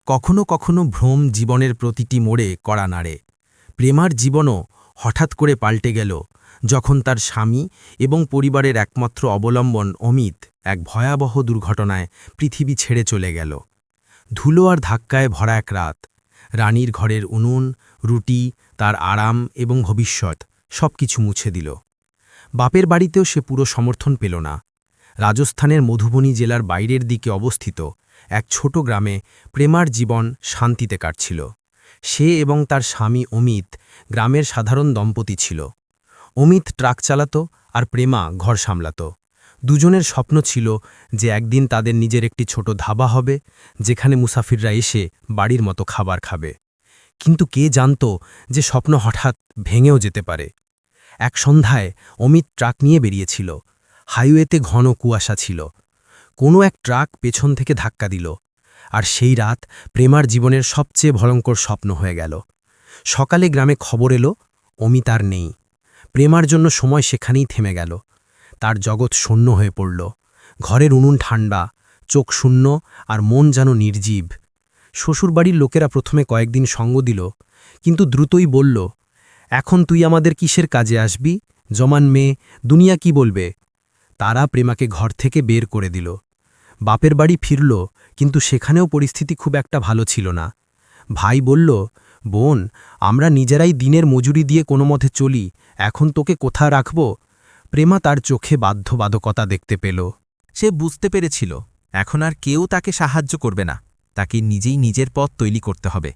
কখনো কখনো ভ্রম জীবনের প্রতিটি মোড়ে কড়া নাড়ে। প্রেমার জীবনও হঠাৎ করে পাল্টে গেল যখন তার স্বামী এবং পরিবারের একমাত্র অবলম্বন অমিত এক ভয়াবহ দুর্ঘটনায় পৃথিবী ছেড়ে চলে গেল। ধুলো আর ধাক্কায় ভরা এক রাত। রানীর ঘরের উনুন, রুটি, তার আরাম এবং ভবিষ্যৎ সবকিছু মুছে দিল। বাপের বাড়িতেও সে পুরো সমর্থন পেল না। রাজস্থানের মধুবনী জেলার বাইরের দিকে অবস্থিত এক ছোট গ্রামে প্রেমার জীবন শান্তিতে কাটছিল। সে এবং তার স্বামী অমিত গ্রামের সাধারণ দম্পতি ছিল। অমিত ট্রাক চালাত আর প্রেমা ঘর সামলাত। দুজনের স্বপ্ন ছিল যে একদিন তাদের নিজের একটি ছোট ধাবা হবে, যেখানে মুসাফিররা এসে বাড়ির মতো খাবার খাবে। কিন্তু কে জানত যে স্বপ্ন হঠাৎ ভেঙেও যেতে পারে। এক সন্ধ্যায় অমিত ট্রাক নিয়ে বেরিয়েছিল। হাইওয়েতে ঘন কুয়াশা ছিল। কোনো এক ট্রাক পেছন থেকে ধাক্কা দিল, আর সেই রাত প্রেমার জীবনের সবচেয়ে ভয়ঙ্কর স্বপ্ন হয়ে গেল। সকালে গ্রামে খবর এলো অমিত আর নেই। প্রেমার জন্য সময় সেখানেই থেমে গেল। তার জগৎ শূন্য হয়ে পড়ল। ঘরের উনুন ঠান্ডা, চোখ শূন্য আর মন যেন নির্জীব। শ্বশুরবাড়ির লোকেরা প্রথমে কয়েকদিন সঙ্গ দিল, কিন্তু দ্রুতই বলল, এখন তুই আমাদের কিসের কাজে আসবি? জমান মেয়ে, দুনিয়া কি বলবে? তারা প্রেমাকে ঘর থেকে বের করে দিল। বাপের বাড়ি ফিরল, কিন্তু সেখানেও পরিস্থিতি খুব একটা ভালো ছিল না। ভাই বলল, বোন, আমরা নিজেরাই দিনের মজুরি দিয়ে কোনো মতে চলি, এখন তোকে কোথা রাখব? প্রেমা তার চোখে বাধ্যবাধকতা দেখতে পেল। সে বুঝতে পেরেছিল এখন আর কেউ তাকে সাহায্য করবে না, তাকে নিজেই নিজের পথ তৈরি করতে হবে।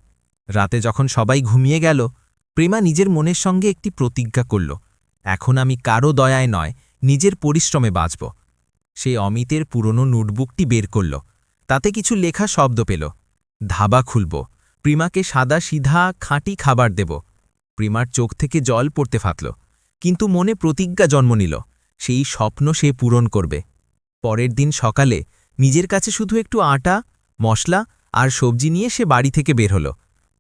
রাতে যখন সবাই ঘুমিয়ে গেল, প্রেমা নিজের মনের সঙ্গে একটি প্রতিজ্ঞা করল, এখন আমি কারো দয়ায় নয়, নিজের পরিশ্রমে বাঁচব। সে অমিতের পুরনো নোটবুকটি বের করল। তাতে কিছু লেখা শব্দ পেল। ধাবা খুলব, প্রিমাকে সাদা সিধা খাঁটি খাবার দেব। প্রিমার চোখ থেকে জল পড়তে ফাতল, কিন্তু মনে প্রতিজ্ঞা জন্ম নিল, সেই স্বপ্ন সে পূরণ করবে। পরের দিন সকালে নিজের কাছে শুধু একটু আটা, মশলা আর সবজি নিয়ে সে বাড়ি থেকে বের হল।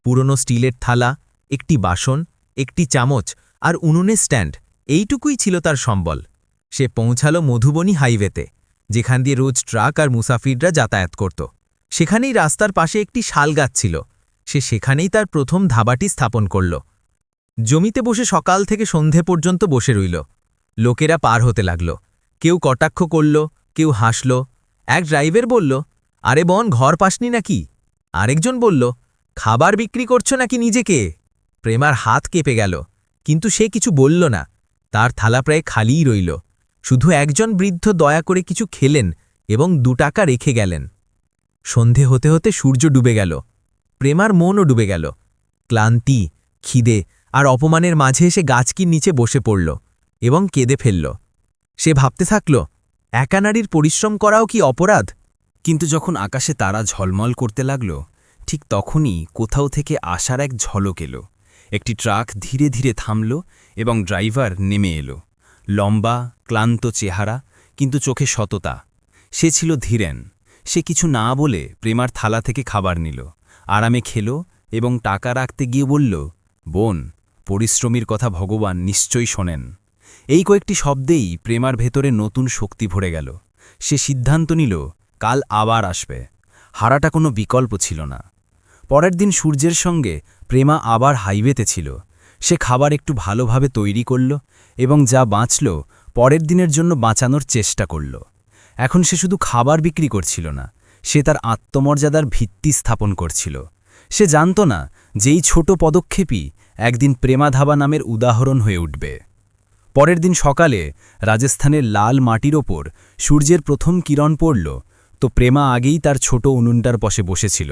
পুরনো স্টিলের থালা, একটি বাসন, একটি চামচ আর উনুনের স্ট্যান্ড, এইটুকুই ছিল তার সম্বল। সে পৌঁছাল মধুবনী হাইওয়েতে, যেখান দিয়ে রোজ ট্রাক আর মুসাফিররা যাতায়াত করত। সেখানেই রাস্তার পাশে একটি শাল গাছ ছিল। সে সেখানেই তার প্রথম ধাবাটি স্থাপন করল। জমিতে বসে সকাল থেকে সন্ধে পর্যন্ত বসে রইল। লোকেরা পার হতে লাগল। কেউ কটাক্ষ করল, কেউ হাসল। এক ড্রাইভার বলল, আরে বোন, ঘর পাসনি নাকি? আরেকজন বলল, খাবার বিক্রি করছো নাকি নিজেকে? প্রেমার হাত কেঁপে গেল, কিন্তু সে কিছু বলল না। তার থালা প্রায় খালিই রইল। শুধু একজন বৃদ্ধ দয়া করে কিছু খেলেন এবং 2 টাকা রেখে গেলেন। সন্ধে হতে হতে সূর্য ডুবে গেল। প্রেমার মনও ডুবে গেল। ক্লান্তি, খিদে আর অপমানের মাঝে এসে গাছকির নিচে বসে পড়ল এবং কেঁদে ফেলল। সে ভাবতে থাকল, একা নারীর পরিশ্রম করাও কি অপরাধ? কিন্তু যখন আকাশে তারা ঝলমল করতে লাগল, ঠিক তখনই কোথাও থেকে আসার এক ঝলক এলো। একটি ট্রাক ধীরে ধীরে থামল এবং ড্রাইভার নেমে এলো। লম্বা, ক্লান্ত চেহারা, কিন্তু চোখে সততা। সে ছিল ধীরেন। সে কিছু না বলে প্রেমার থালা থেকে খাবার নিল, আরামে খেল এবং টাকা রাখতে গিয়ে বলল, বোন, পরিশ্রমীর কথা ভগবান নিশ্চয়ই শোনেন। এই কয়েকটি শব্দেই প্রেমার ভেতরে নতুন শক্তি ভরে গেল। সে সিদ্ধান্ত নিল, কাল আবার আসবে। হারাটা কোনো বিকল্প ছিল না। পরের দিন সূর্যের সঙ্গে প্রেমা আবার হাইওয়েতে ছিল। সে খাবার একটু ভালোভাবে তৈরি করল এবং যা বাঁচল পরের দিনের জন্য বাঁচানোর চেষ্টা করল। এখন সে শুধু খাবার বিক্রি করছিল না, সে তার আত্মমর্যাদার ভিত্তি স্থাপন করছিল। সে জানত না যে এই ছোট পদক্ষেপই একদিন প্রেমা ধাবা নামের উদাহরণ হয়ে উঠবে। পরের দিন সকালে রাজস্থানের লাল মাটির ওপর সূর্যের প্রথম কিরণ পড়ল, তো প্রেমা আগেই তার ছোট উনুনটার পাশে বসেছিল।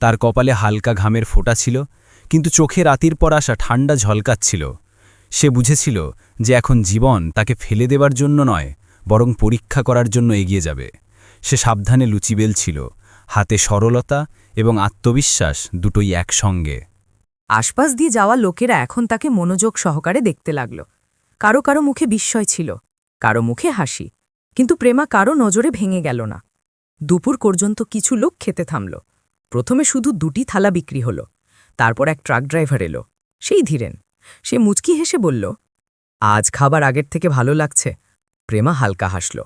তার কপালে হালকা ঘামের ফোঁটা ছিল, কিন্তু চোখে রাতির পর আসা ঠান্ডা ঝলকাচ্ছিল। সে বুঝেছিল যে এখন জীবন তাকে ফেলে দেবার জন্য নয়, বরং পরীক্ষা করার জন্য এগিয়ে যাবে। সে সাবধানে লুচি বেলছিল, হাতে সরলতা এবং আত্মবিশ্বাস দুটোই একসঙ্গে। আশপাশ দিয়ে যাওয়া লোকেরা এখন তাকে মনোযোগ সহকারে দেখতে লাগল। কারো কারো মুখে বিস্ময় ছিল, কারো মুখে হাসি, কিন্তু প্রেমা কারো নজরে ভেঙে গেল না। দুপুর পর্যন্ত কিছু লোক খেতে থামল। প্রথমে শুধু 2টি থালা বিক্রি হল। তারপর এক ট্রাক ড্রাইভার এলো, সেই ধীরেন। সে মুচকি হেসে বলল, আজ খাবার আগের থেকে ভালো লাগছে। প্রেমা হালকা হাসল।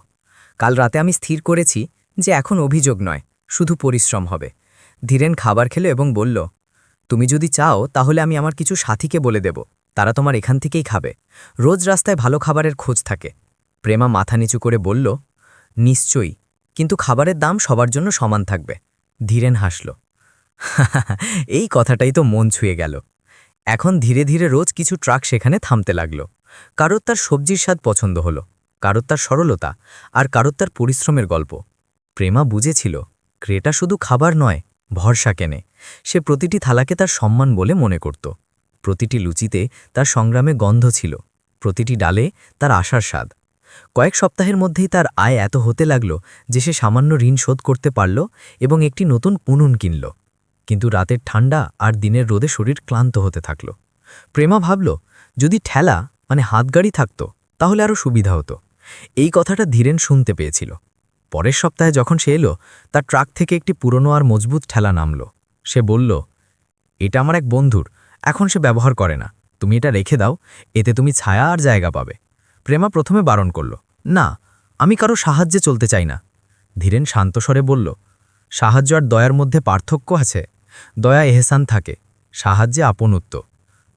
কাল রাতে আমি স্থির করেছি যে এখন অভিযোগ নয়, শুধু পরিশ্রম হবে। ধীরেন খাবার খেলো এবং বলল, তুমি যদি চাও তাহলে আমি আমার কিছু সাথীকে বলে দেব, তারা তোমার এখান থেকেই খাবে। রোজ রাস্তায় ভালো খাবারের খোঁজ থাকে। প্রেমা মাথা নিচু করে বলল, নিশ্চয়ই, কিন্তু খাবারের দাম সবার জন্য সমান থাকবে। ধীরেন হাসল। এই কথাটাই তো মন ছুঁয়ে গেল। এখন ধীরে ধীরে রোজ কিছু ট্রাক সেখানে থামতে লাগল। কারোর তার সবজির স্বাদ পছন্দ হলো, কারোর তার সরলতা, আর কারোর তার পরিশ্রমের গল্প। প্রেমা বুঝেছিল ক্রেতা শুধু খাবার নয়, ভরসা কেনে। সে প্রতিটি থালাকে তার সম্মান বলে মনে করত। প্রতিটি লুচিতে তার সংগ্রামে গন্ধ ছিল, প্রতিটি ডালে তার আশার স্বাদ। কয়েক সপ্তাহের মধ্যেই তার আয় এত হতে লাগল যে সে সামান্য ঋণ শোধ করতে পারল এবং একটি নতুন উনুন কিনল। কিন্তু রাতের ঠান্ডা আর দিনের রোদে শরীর ক্লান্ত হতে থাকল। প্রেমা ভাবল, যদি ঠেলা মানে হাতগাড়ি থাকত তাহলে আরও সুবিধা হতো। এই কথাটা ধীরেন শুনতে পেয়েছিল। পরের সপ্তাহে যখন সে এলো, তার ট্রাক থেকে একটি পুরনো আর মজবুত ঠেলা নামল। সে বলল, এটা আমার এক বন্ধুর, এখন সে ব্যবহার করে না, তুমি এটা রেখে দাও, এতে তুমি ছায়া আর জায়গা পাবে। প্রেমা প্রথমে বারণ করল, না, আমি কারো সাহায্যে চলতে চাই না। ধীরেন শান্তস্বরে বলল, সাহায্য আর দয়ার মধ্যে পার্থক্য আছে। দয়া এহসান থাকে, সাহায্যে আপনত্ব।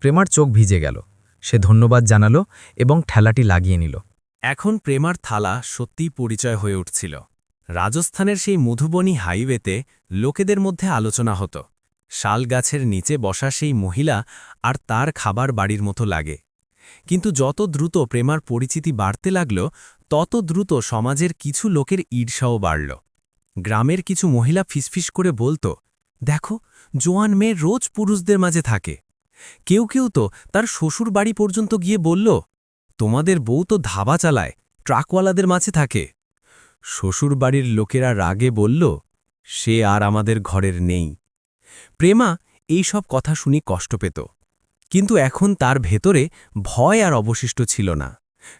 প্রেমার চোখ ভিজে গেল। সে ধন্যবাদ জানালো এবং ঠেলাটি লাগিয়ে নিল। এখন প্রেমার থালা সত্যিই পরিচয় হয়ে উঠছিল। রাজস্থানের সেই মধুবনী হাইওয়েতে লোকেদের মধ্যে আলোচনা হতো, শাল গাছের নিচে বসা সেই মহিলা আর তার খাবার বাড়ির মতো লাগে। কিন্তু যত দ্রুত প্রেমার পরিচিতি বাড়তে লাগল, তত দ্রুত সমাজের কিছু লোকের ঈর্ষাও বাড়ল। গ্রামের কিছু মহিলা ফিসফিস করে বলত, দেখো, জোয়ান মেয়ে রোজ পুরুষদের মাঝে থাকে। কেউ কেউ তো তার শ্বশুর বাড়ি পর্যন্ত গিয়ে বলল, তোমাদের বউ তো ধাবা চালায়, ট্রাকওয়ালাদের মাঝে থাকে। শ্বশুর বাড়ির লোকেরা রাগে বলল, সে আর আমাদের ঘরের নেই। প্রেমা এই সব কথা শুনি কষ্ট পেত, কিন্তু এখন তার ভেতরে ভয় আর অবশিষ্ট ছিল না।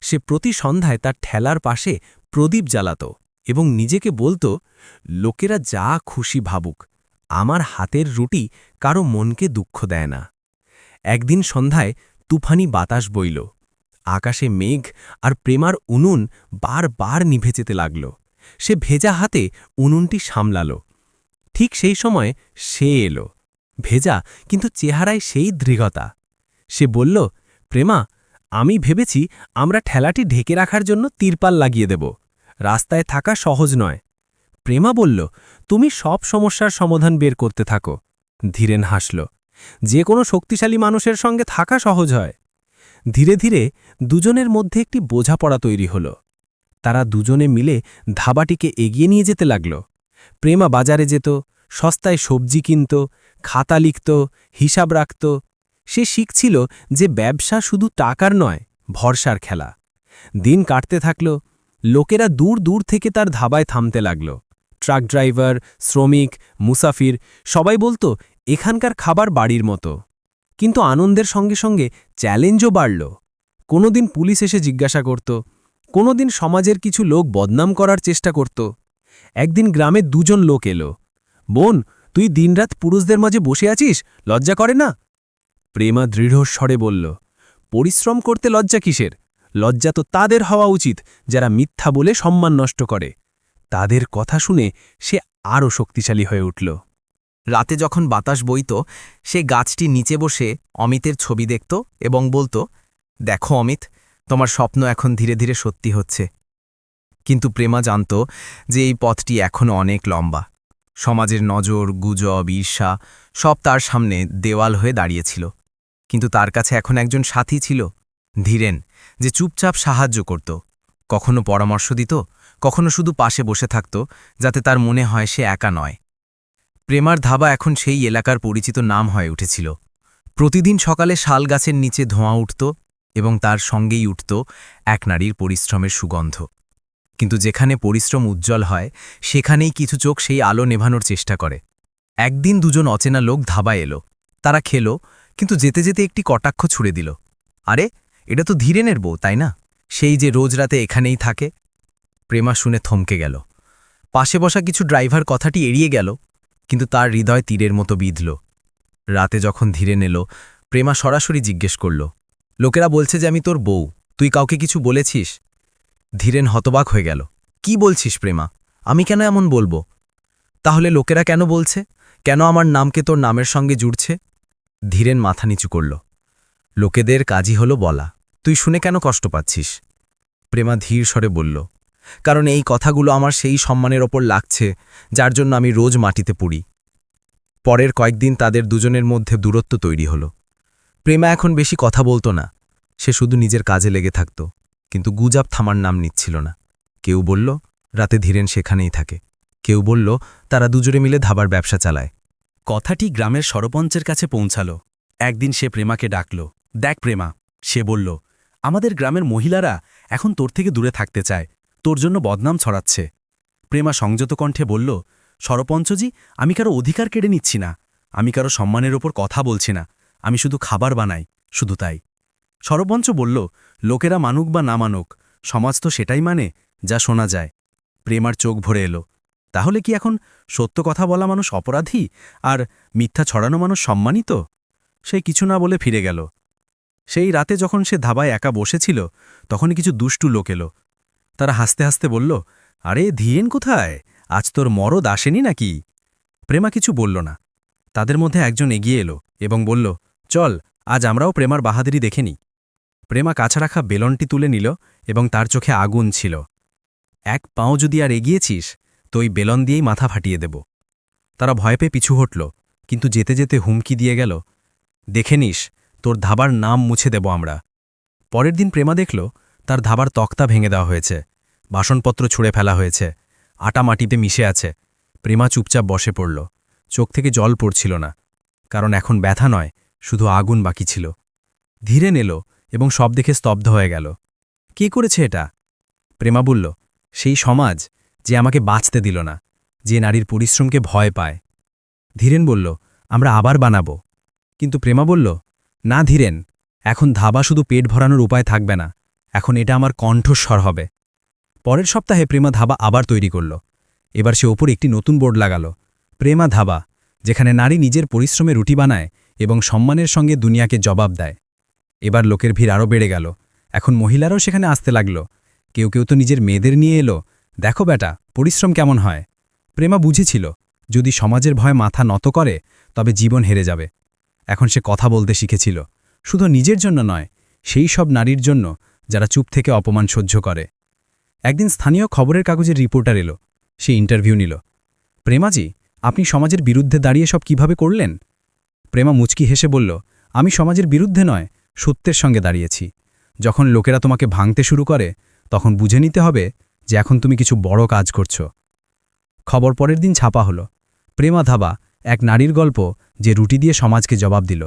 সে প্রতি সন্ধ্যায় তার ঠেলার পাশে প্রদীপ জ্বালাত এবং নিজেকে বলত, লোকেরা যা খুশি ভাবুক, আমার হাতের রুটি কারো মনকে দুঃখ দেয় না। একদিন সন্ধ্যায় তুফানি বাতাস বইল, আকাশে মেঘ, আর প্রেমার উনুন বারবার নিভে যেতে লাগল। সে ভেজা হাতে উনুনটি সামলাল। ঠিক সেই সময় সে এলো, ভেজা কিন্তু চেহারায় সেই দৃঢ়তা। সে বলল, প্রেমা, আমি ভেবেছি আমরা ঠেলাটি ঢেকে রাখার জন্য তিরপাল লাগিয়ে দেব। রাস্তায় থাকা সহজ নয়। প্রেমা বলল, তুমি সব সমস্যার সমাধান বের করতে থাকো। ধীরেন হাসল, যে কোনো শক্তিশালী মানুষের সঙ্গে থাকা সহজ হয়। ধীরে ধীরে দুজনের মধ্যে একটি বোঝাপড়া তৈরি হল। তারা দুজনে মিলে ধাবাটিকে এগিয়ে নিয়ে যেতে লাগল। প্রেমা বাজারে যেত, সস্তায় সবজি কিনত, খাতা লিখত, হিসাব রাখত। সে শিখছিল যে ব্যবসা শুধু টাকার নয়, ভরসার খেলা। দিন কাটতে থাকল। লোকেরা দূর দূর থেকে তার ধাবায় থামতে লাগল। ট্রাক ড্রাইভার, শ্রমিক, মুসাফির সবাই বলতো, এখানকার খাবার বাড়ির মতো। কিন্তু আনন্দের সঙ্গে সঙ্গে চ্যালেঞ্জও বাড়ল। কোনোদিন পুলিশ এসে জিজ্ঞাসা করত, কোনোদিন সমাজের কিছু লোক বদনাম করার চেষ্টা করত। একদিন গ্রামে দুজন লোক এলো। বোন, তুই দিনরাত পুরুষদের মাঝে বসে আছিস, লজ্জা করে না? প্রেমা দৃঢ়স্বরে বলল, পরিশ্রম করতে লজ্জা কিসের? লজ্জা তো তাদের হওয়া উচিত যারা মিথ্যা বলে সম্মান নষ্ট করে। তাদের কথা শুনে সে আরও শক্তিশালী হয়ে উঠল। রাতে যখন বাতাস বইত, সে গাছটি নিচে বসে অমিতের ছবি দেখত এবং বলত, দেখো অমিত, তোমার স্বপ্ন এখন ধীরে ধীরে সত্যি হচ্ছে। কিন্তু প্রেমা জানত যে এই পথটি এখনও অনেক লম্বা। সমাজের নজর, গুজব, ঈর্ষা সব তার সামনে দেওয়াল হয়ে দাঁড়িয়েছিল। কিন্তু তার কাছে এখন একজন সাথী ছিল, ধীরেন, যে চুপচাপ সাহায্য করত, কখনো পরামর্শ দিত, কখনো শুধু পাশে বসে থাকত, যাতে তার মনে হয় সে একা নয়। প্রেমার ধাবা এখন সেই এলাকার পরিচিত নাম হয়ে উঠেছিল। প্রতিদিন সকালে শাল গাছের নিচে ধোঁয়া উঠত এবং তার সঙ্গেই উঠত এক নারীর পরিশ্রমের সুগন্ধ। কিন্তু যেখানে পরিশ্রম উজ্জ্বল হয়, সেখানেই কিছু চোখ সেই আলো নেভানোর চেষ্টা করে। একদিন দুজন অচেনা লোক ধাবায় এলো। তারা খেল, কিন্তু যেতে যেতে একটি কটাক্ষ ছুড়ে দিল, আরে, এটা তো ধীরেনের বউ, তাই না? সেই যে রোজ রাতে এখানেই থাকে। প্রেমা শুনে থমকে গেল। পাশে বসা কিছু ড্রাইভার কথাটি এড়িয়ে গেল, কিন্তু তার হৃদয় তীরের মতো বিঁধল। রাতে যখন ধীরেন এলো, প্রেমা সরাসরি জিজ্ঞেস করল, লোকেরা বলছে যে আমি তোর বউ, তুই কাউকে কিছু বলেছিস? ধীরেন হতবাক হয়ে গেল। কি বলছিস প্রেমা? আমি কেন এমন বলবো? তাহলে লোকেরা কেন বলছে? কেন আমার নামকে তোর নামের সঙ্গে জুড়ছে? ধীরেন মাথা নিচু করল। লোকেদের কাজই হলো বলা, তুই শুনে কেন কষ্ট পাচ্ছিস? প্রেমা ধীর স্বরে বলল, কারণ এই কথাগুলো আমার সেই সম্মানের ওপর লাগছে যার জন্য আমি রোজ মাটিতে পুড়ি। পরের কয়েকদিন তাদের দুজনের মধ্যে দূরত্ব তৈরি হল। প্রেমা এখন বেশি কথা বলতো না, সে শুধু নিজের কাজে লেগে থাকত, কিন্তু গুজব থামার নাম নিচ্ছিল না। কেউ বলল রাতে ধীরেন সেখানেই থাকে, কেউ বলল তারা দুজনে মিলে ধাবার ব্যবসা চালায়। কথাটি গ্রামের সরপঞ্চের কাছে পৌঁছাল। একদিন সে প্রেমাকে ডাকল। দেখ প্রেমা, সে বলল, আমাদের গ্রামের মহিলারা এখন তোর থেকে দূরে থাকতে চায়, তোর জন্য বদনাম ছড়াচ্ছে। প্রেমা সংযত কণ্ঠে বলল, সরপঞ্চজি, আমি কারো অধিকার কেড়ে নিচ্ছি না, আমি কারো সম্মানের ওপর কথা বলছি না, আমি শুধু খাবার বানাই, শুধু তাই। সরপঞ্চ বলল, লোকেরা মানুক বা না মানুক, সমাজ তো সেটাই মানে যা শোনা যায়। প্রেমার চোখ ভরে এলো। তাহলে কি এখন সত্য কথা বলা মানুষ অপরাধী আর মিথ্যা ছড়ানো মানুষ সম্মানিত? সে কিছু না বলে ফিরে গেল। সেই রাতে যখন সে ধাবায় একা বসেছিল, তখনই কিছু দুষ্টু লোক এলো। তারা হাসতে হাসতে বলল, আরে ধীরেন কোথায়? আজ তোর মরদ আসেনি নাকি? প্রেমা কিছু বলল না। তাদের মধ্যে একজন এগিয়ে এলো এবং বলল, চল, আজ আমরাও প্রেমার বাহাদুরি দেখে নিই। প্রেমা কাছা রাখা বেলনটি তুলে নিল এবং তার চোখে আগুন ছিল। এক পাও যদি আর এগিয়েছিস তো ওই বেলন দিয়েই মাথা ফাটিয়ে দেব। তারা ভয় পেয়ে পিছু হটল, কিন্তু যেতে যেতে হুমকি দিয়ে গেল, দেখে নিস, তোর ধাবার নাম মুছে দেব আমরা। পরের দিন প্রেমা দেখল তার ধাবার তক্তা ভেঙে দেওয়া হয়েছে, বাসনপত্র ছুঁড়ে ফেলা হয়েছে, আটা মাটিতে মিশে আছে। প্রেমা চুপচাপ বসে পড়ল। চোখ থেকে জল পড়ছিল না, কারণ এখন ব্যথা নয়, শুধু আগুন বাকি ছিল। ধীরেন এলো এবং সব দেখে স্তব্ধ হয়ে গেল। কে করেছে এটা? প্রেমা বলল, সেই সমাজ যে আমাকে বাঁচতে দিল না, যে নারীর পরিশ্রমকে ভয় পায়। ধীরেন বলল, আমরা আবার বানাবো। কিন্তু প্রেমা বলল, না ধীরেন, এখন ধাবা শুধু পেট ভরানোর উপায় থাকবে না, এখন এটা আমার কণ্ঠস্বর হবে। পরের সপ্তাহে প্রেমা ধাবা আবার তৈরি করল। এবার সে ওপর একটি নতুন বোর্ড লাগাল, প্রেমা ধাবা, যেখানে নারী নিজের পরিশ্রমে রুটি বানায় এবং সম্মানের সঙ্গে দুনিয়াকে জবাব দেয়। এবার লোকের ভিড় আরও বেড়ে গেল। এখন মহিলারাও সেখানে আসতে লাগল। কেউ কেউ তো নিজের মেয়েদের নিয়ে এলো, দেখো বেটা, পরিশ্রম কেমন হয়। প্রেমা বুঝেছিল, যদি সমাজের ভয় মাথা নত করে তবে জীবন হেরে যাবে। এখন সে কথা বলতে শিখেছিল, শুধু নিজের জন্য নয়, সেই সব নারীর জন্য যারা চুপ থেকে অপমান সহ্য করে। একদিন স্থানীয় খবরের কাগজের রিপোর্টার এলো। সে ইন্টারভিউ নিল। প্রেমাজি, আপনি সমাজের বিরুদ্ধে দাঁড়িয়ে সব কিভাবে করলেন? প্রেমা মুচকি হেসে বলল, আমি সমাজের বিরুদ্ধে নয়, সত্যের সঙ্গে দাঁড়িয়েছি। যখন লোকেরা তোমাকে ভাঙতে শুরু করে তখন বুঝে নিতে হবে যে এখন তুমি কিছু বড় কাজ করছো। খবর পরের দিন ছাপা হলো, প্রেমা ধাবা, এক নারীর গল্প যে রুটি দিয়ে সমাজকে জবাব দিল।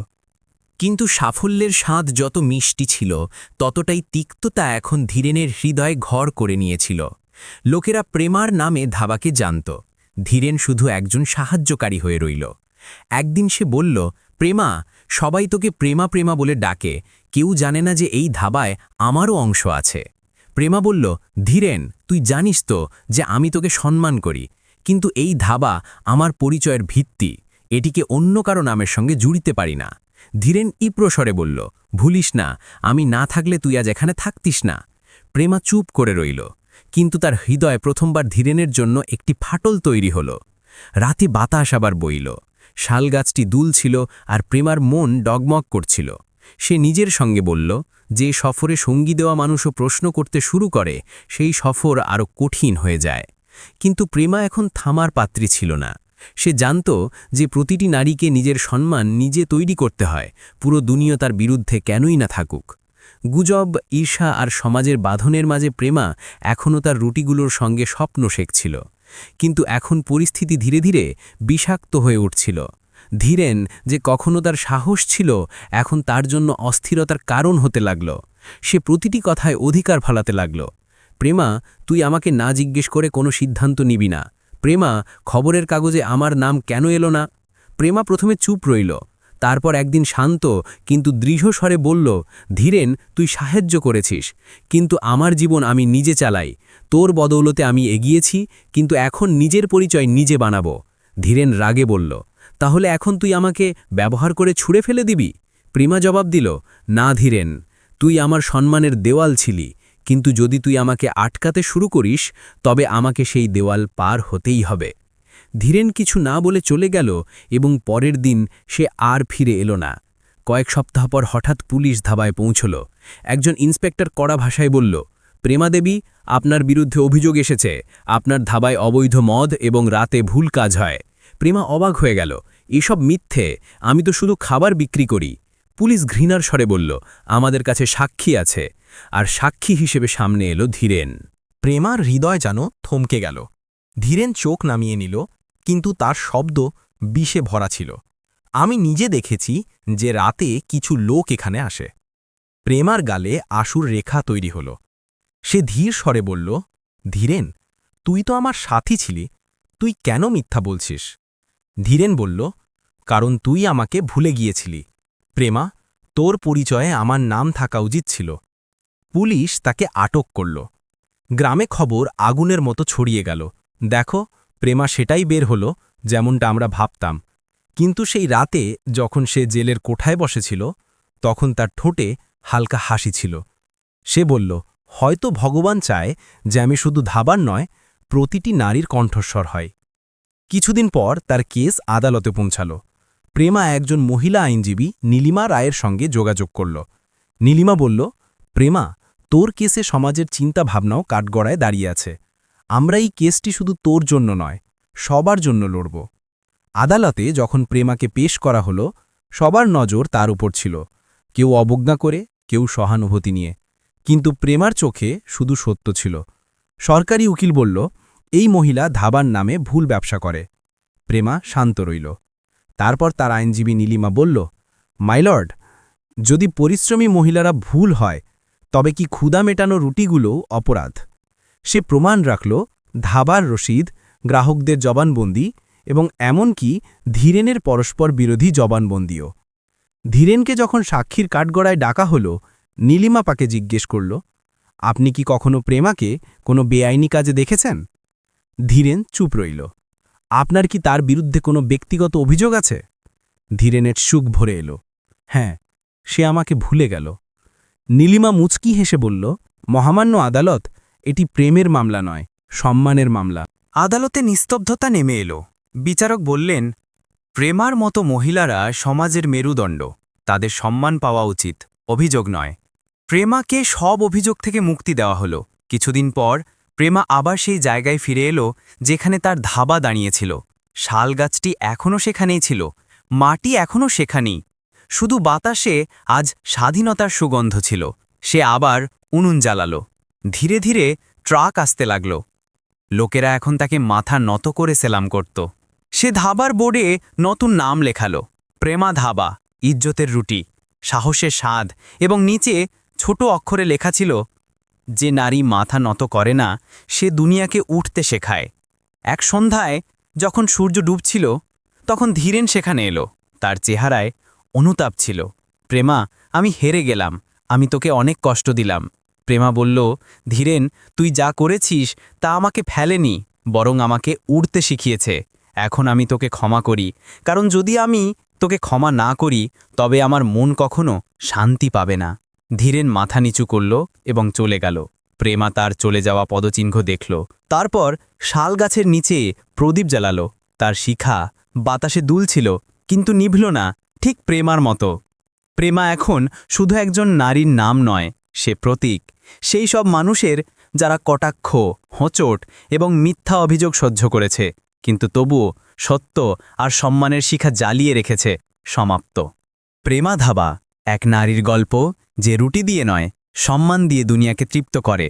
কিন্তু সাফল্যের স্বাদ যত মিষ্টি ছিল, ততটাই তিক্ততা এখন ধীরেনের হৃদয়ে ঘর করে নিয়েছিল। লোকেরা প্রেমার নামে ধাবাকে জানত, ধীরেন শুধু একজন সাহায্যকারী হয়ে রইল। একদিন সে বলল, প্রেমা, সবাই তোকে প্রেমা প্রেমা বলে ডাকে, কেউ জানে না যে এই ধাবায় আমারও অংশ আছে। প্রেমা বলল, ধীরেন, তুই জানিস তো যে আমি তোকে সম্মান করি, কিন্তু এই ধাবা আমার পরিচয়ের ভিত্তি, এটিকে অন্য কারো নামের সঙ্গে জুড়িতে পারি না। ধীরেন ইপ্রস্বরে বলল, ভুলিস না, আমি না থাকলে তুই আজ এখানে থাকতিস না। প্রেমা চুপ করে রইল, কিন্তু তার হৃদয়ে প্রথমবার ধীরেনের জন্য একটি ফাটল তৈরি হল। রাতে বাতাস আবার বইল, শালগাছটি দুলছিল আর প্রেমার মন ডগমগ করছিল। সে নিজের সঙ্গে বলল, যে সফরে সঙ্গী দেওয়া মানুষও প্রশ্ন করতে শুরু করে, সেই সফর আরও কঠিন হয়ে যায়। কিন্তু প্রেমা এখন থামার পাত্রী ছিল না। সে জানত যে প্রতিটি নারীকে নিজের সম্মান নিজে তৈরি করতে হয়, পুরো দুনিয়া তার বিরুদ্ধে কেনই না থাকুক। গুজব, ঈর্ষা আর সমাজের বাঁধনের মাঝে প্রেমা এখনও তার রুটিগুলোর সঙ্গে স্বপ্ন শেখছিল। কিন্তু এখন পরিস্থিতি ধীরে ধীরে বিষাক্ত হয়ে উঠছিল। ধীরেন, যে কখনো তার সাহস ছিল, এখন তার জন্য অস্থিরতার কারণ হতে লাগল। সে প্রতিটি কথায় অধিকার ফালাতে লাগল। প্রেমা, তুই আমাকে না জিজ্ঞেস করে কোনো সিদ্ধান্ত নিবি না। প্রেমা, খবরের কাগজে আমার নাম কেন এলো না? প্রেমা প্রথমে চুপ রইল, তারপর একদিন শান্ত কিন্তু দৃঢ় স্বরে বলল, ধীরেন, তুই সাহায্য করেছিস, কিন্তু আমার জীবন আমি নিজে চালাই। তোর বদৌলতে আমি এগিয়েছি, কিন্তু এখন নিজের পরিচয় নিজে বানাবো। ধীরেন রাগে বলল, তাহলে এখন তুই আমাকে ব্যবহার করে ছুঁড়ে ফেলে দিবি? প্রেমা জবাব দিল, না ধীরেন, তুই আমার সম্মানের দেওয়াল ছিলি, কিন্তু যদি তুই আমাকে আটকাতে শুরু করিস তবে আমাকে সেই দেওয়াল পার হতেই হবে। ধীরেন কিছু না বলে চলে গেল এবং পরের দিন সে আর ফিরে এলো না। কয়েক সপ্তাহ পর হঠাৎ পুলিশ ধাবায় পৌঁছল। একজন ইন্সপেক্টর কড়া ভাষায় বলল, প্রেমা দেবী, আপনার বিরুদ্ধে অভিযোগ এসেছে। আপনার ধাবায় অবৈধ মদ এবং রাতে ভুল কাজ হয়। প্রেমা অবাক হয়ে গেল, এসব মিথ্যে, আমি তো শুধু খাবার বিক্রি করি। পুলিশ ঘৃণার স্বরে বলল, আমাদের কাছে সাক্ষী আছে। আর সাক্ষী হিসেবে সামনে এলো ধীরেন। প্রেমার হৃদয় যেন থমকে গেল। ধীরেন চোখ নামিয়ে নিল, কিন্তু তার শব্দ বিষে ভরা ছিল। আমি নিজে দেখেছি যে রাতে কিছু লোক এখানে আসে। প্রেমার গালে আশুর রেখা তৈরি হল। সে ধীর স্বরে বলল, ধীরেন, তুই তো আমার সাথী ছিলি, তুই কেন মিথ্যা বলছিস? ধীরেন বলল, কারণ তুই আমাকে ভুলে গিয়েছিলি। প্রেমা, তোর পরিচয়ে আমার নাম থাকা উচিত ছিল। পুলিশ তাকে আটক করল। গ্রামে খবর আগুনের মতো ছড়িয়ে গেল। দেখো, প্রেমা সেটাই বের হলো যেমনটা আমরা ভাবতাম। কিন্তু সেই রাতে যখন সে জেলের কোঠায় বসেছিল, তখন তার ঠোঁটে হালকা হাসি ছিল। সে বলল, হয়তো ভগবান চায় যে আমি শুধু ধাবার নয়, প্রতিটি নারীর কণ্ঠস্বর হয়। কিছুদিন পর তার কেস আদালতে পৌঁছাল। প্রেমা একজন মহিলা আইনজীবী নীলিমা রায়ের সঙ্গে যোগাযোগ করল। নীলিমা বলল, প্রেমা, তোর কেসে সমাজের চিন্তাভাবনাও কাঠগড়ায় দাঁড়িয়ে আছে। আমরা এই কেসটি শুধু তোর জন্য নয়, সবার জন্য লড়ব। আদালতে যখন প্রেমাকে পেশ করা হলো, সবার নজর তার উপর ছিল। কেউ অবজ্ঞা করে, কেউ সহানুভূতি নিয়ে। কিন্তু প্রেমার চোখে শুধু সত্য ছিল। সরকারি উকিল বলল, এই মহিলা ধাবার নামে ভুল ব্যবসা করে। প্রেমা শান্ত রইল। তারপর তার আইনজীবী নীলিমা বলল, মাইলর্ড, যদি পরিশ্রমী মহিলারা ভুল হয়, তবে কি ক্ষুধা মেটানো রুটিগুলোও অপরাধ? সে প্রমাণ রাখল, ধাবার রসিদ, গ্রাহকদের জবানবন্দি এবং এমনকি ধীরেনের পরস্পর বিরোধী জবানবন্দিও। ধীরেনকে যখন সাক্ষীর কাঠগড়ায় ডাকা হল, নীলিমা পাকে জিজ্ঞেস করল, আপনি কি কখনো প্রেমাকে কোনো বেআইনি কাজে দেখেছেন? ধীরেন চুপ রইল। আপনার কি তার বিরুদ্ধে কোনো ব্যক্তিগত অভিযোগ আছে? ধীরেনের সুখ ভরে এলো। হ্যাঁ, সে আমাকে ভুলে গেল। নীলিমা মুচকি হেসে বলল, মহামান্য আদালত, এটি প্রেমের মামলা নয়, সম্মানের মামলা। আদালতে নিস্তব্ধতা নেমে এলো। বিচারক বললেন, প্রেমার মতো মহিলারা সমাজের মেরুদণ্ড, তাদের সম্মান পাওয়া উচিত, অভিযোগ নয়। প্রেমাকে সব অভিযোগ থেকে মুক্তি দেওয়া হলো। কিছুদিন পর প্রেমা আবার সেই জায়গায় ফিরে এলো যেখানে তার ধাবা দাঁড়িয়েছিল। শালগাছটি এখনও সেখানেই ছিল, মাটি এখনও সেখানেই, শুধু বাতাসে আজ স্বাধীনতার সুগন্ধ ছিল। সে আবার উনুন জ্বালালো। ধীরে ধীরে ট্রাক আসতে লাগল। লোকেরা এখন তাকে মাথা নত করে সেলাম করত। সে ধাবার বোর্ডে নতুন নাম লেখালো, প্রেমা ধাবা, ইজ্জতের রুটি, সাহসের স্বাদ, এবং নিচে ছোট অক্ষরে লেখা ছিল, যে নারী মাথা নত করে না, সে দুনিয়াকে উঠতে শেখায়। এক সন্ধ্যায় যখন সূর্য ডুবছিল, তখন ধীরেন সেখানে এলো। তার চেহারায় অনুতাপ ছিল। প্রেমা, আমি হেরে গেলাম, আমি তোকে অনেক কষ্ট দিলাম। প্রেমা বলল, ধীরেন, তুই যা করেছিস তা আমাকে ফেলেনি, বরং আমাকে উড়তে শিখিয়েছে। এখন আমি তোকে ক্ষমা করি, কারণ যদি আমি তোকে ক্ষমা না করি, তবে আমার মন কখনো শান্তি পাবে না। ধীরেন মাথা নিচু করল এবং চলে গেল। প্রেমা তার চলে যাওয়া পদচিহ্ন দেখল। তারপর শালগাছের নিচে প্রদীপ জ্বালালো। তার শিখা বাতাসে দুলছিল, কিন্তু নিভল না, ঠিক প্রেমার মতো। প্রেমা এখন শুধু একজন নারীর নাম নয়, সে প্রতীক সেই সব মানুষের যারা কটাক্ষ, হোঁচট এবং মিথ্যা অভিযোগ সহ্য করেছে, কিন্তু তবুও সত্য আর সম্মানের শিখা জ্বালিয়ে রেখেছে। সমাপ্ত। প্রেমা ধাবা, এক নারীর গল্প যে রুটি দিয়ে নয়, সম্মান দিয়ে দুনিয়াকে তৃপ্ত করে।